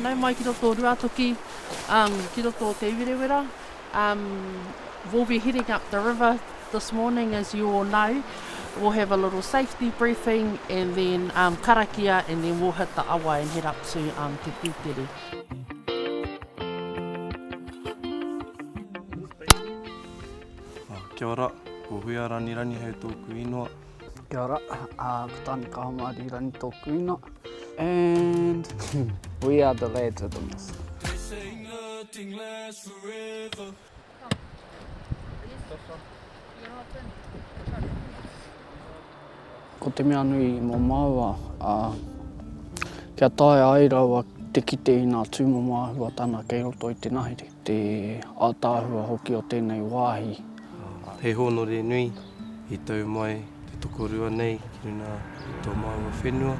nau mai ki roto Ruatoki, ki roto Te Urewera. We'll be heading up the river this morning, as you all know. We'll have a little safety briefing and then karakia, and then we'll hit the awa and head up to Te Pūtere. Kia ora, ko hui a rani hei tōku ingoa. Kia ora, ko tāne kahamari rani tōku ingoa. And we are the Ladz of the Mist. Ko te mea nui mō māua, kia tae airaua te kite i ngā tū mō māua tāna kei roto i te nahere. Te Aotearoa hoki o tēnei wāhi. Hei honore nui, i tau mai te tokorua nei, ki runa i tō māua whenua.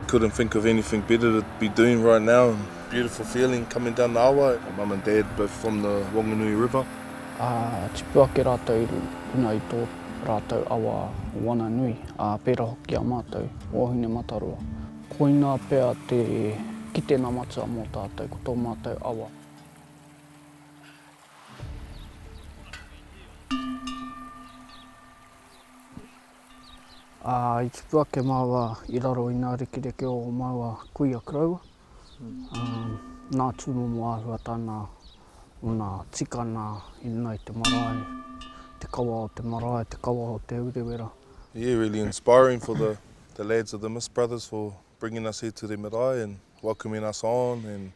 Couldn't think of anything better to be doing right now. Beautiful feeling coming down the awa. My mum and dad both from the Whanganui River. Tipu ake rātou i runa i tō rātou awa wana nui, pēra hoki a mātou, wāhine matarua. Koina pēr te kite nā matua mō tātou, ko tō mātou awa. I tipu ake māua i raro i ngā rikireke o māua kuia kraua. Nā tūmu māua tāna una tikana i nei te marae, te kawa o te marae, te kawa o te Urewera. Yeah, really inspiring for the Ladz of the Mist brothers for bringing us here to the marae and welcoming us on and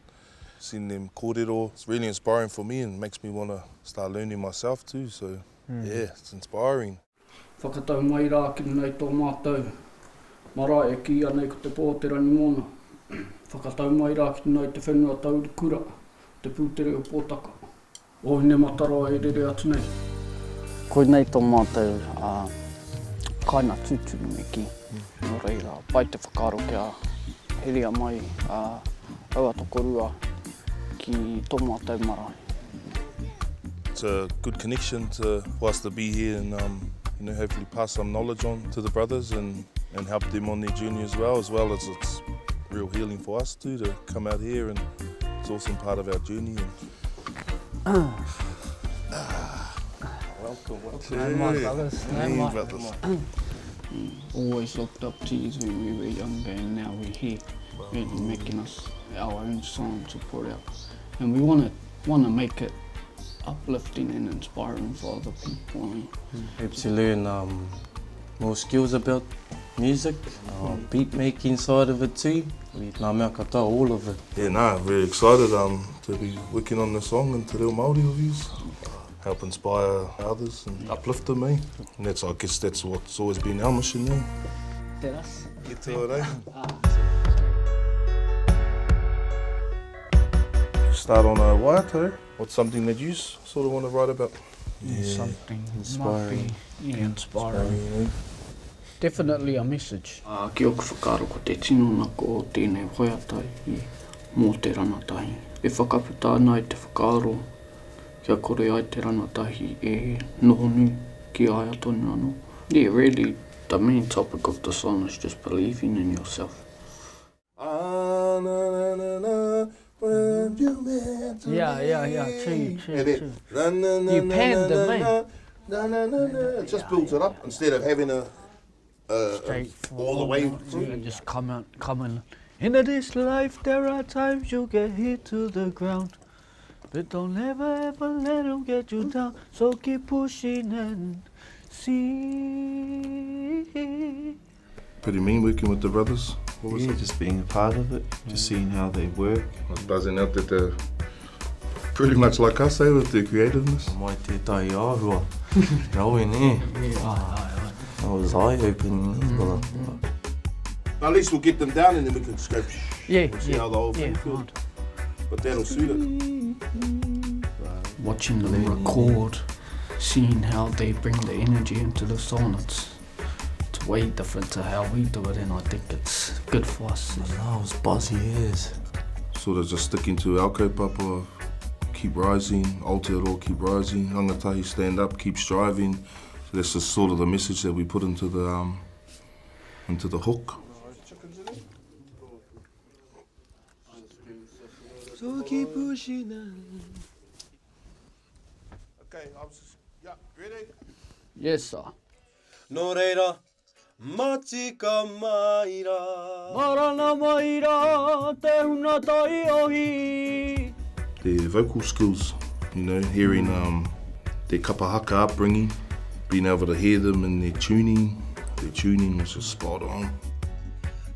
seeing them kōrero. It's really inspiring for me and makes me want to start learning myself too, so yeah, it's inspiring. Whakatau mai rā ki nei tō mātou marae e ki anei ko te pōterani mōna. Whakatau mai rā ki nei te whenua tauri kura, te pūtere o pōtaka. Ohine mataroa e rere atu nei. Ko nei tō mātou kaina tūturu me ki. Nō reira, pai te whakaro kia heria mai aua tokorua ki tō mātou marae. It's a good connection for us to be here and hopefully pass some knowledge on to the brothers and help them on their journey as well as it's real healing for us too to come out here, and it's awesome part of our journey. Welcome. No more brothers, no more. Brothers. Always looked up to you when we were younger, and now we're here, really making us our own song to put out. And we want to make it uplifting and inspiring for other people. Helps you learn more skills about music, beat making side of it too. Nā mea katoa, all of it. Yeah, very excited to be working on the song and te reo Māori of yours. Help inspire others and uplift them, eh? And I guess that's what's always been our mission, eh? That's us. Get to it, eh? Start on a Waiata. What's something that you sort of want to write about? Yeah, something inspiring. Inspiring. Definitely a message. Ki oku whakaro ko te tinona ko tēnei Waiata i mō te rangatahi. E whakaputa ana i te whakaaro, kia kore ai te rangatahi e nohonu ki ai atonu anō. Yeah, really, the main topic of the song is just believing in yourself. Yeah, true. You panned the main. It just builds it up instead of having a all the way through. And just come on. In this life there are times you get hit to the ground, but don't ever let them get you down. So keep pushing and see. Pretty mean working with the brothers. What was it? Just being a part of it, just seeing how they work. I was buzzing out that they're pretty much like us, eh, with their creativeness. Mai te taiohi, rawe ne. That was eye-opening. At least we'll get them down and then we can just go see how the whole thing feels. But that'll suit it. Watching them record, seeing how they bring the energy into the song, it's way different to how we do it, and I think it's good for us. I was buzzy ears. Sort of just sticking to our kaupapa, keep rising, Aotearoa keep rising, rangatahi stand up, keep striving. So that's just sort of the message that we put into the hook. So keep pushing on. Okay, yeah, ready? Yes, sir. No reira, matika maira. Maranga maira, te hunga taiohi. Their vocal skills, you know, hearing their kapahaka upbringing, being able to hear them in their tuning was just spot on.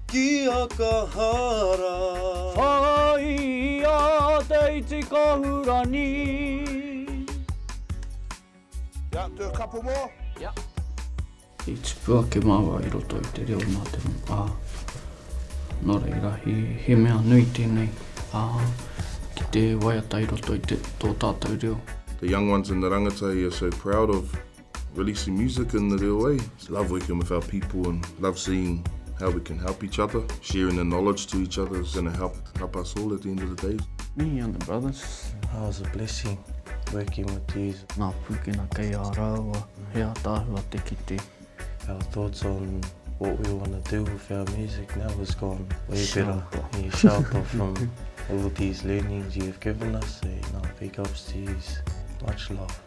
Kia kahara. Whaia te iti kahurani. Yeah, do a couple more. I tipua ke mawa I roto I te reo nā te runga. Nō reira, he mea nui tēnei. Ki te waiata I roto I te tō tātou reo. The young ones in the rangatahi are so proud of releasing music in the real way. Love working with our people and love seeing how we can help each other. Sharing the knowledge to each other is going to help us all at the end of the day. Me and the brothers. That was a blessing working with these. Nā pūkena kei Aotearoa, hea tāhua te kite. Our thoughts on what we want to do with our music now has gone way better. Yeah, sharper from all these learnings you've given us. So, big ups to you. Much love.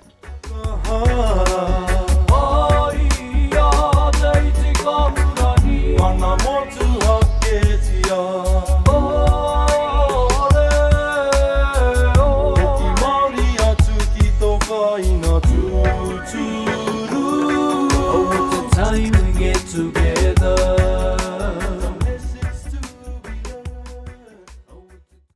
Mana motu haketia. Eki mauri atu ki tō kaina tutu.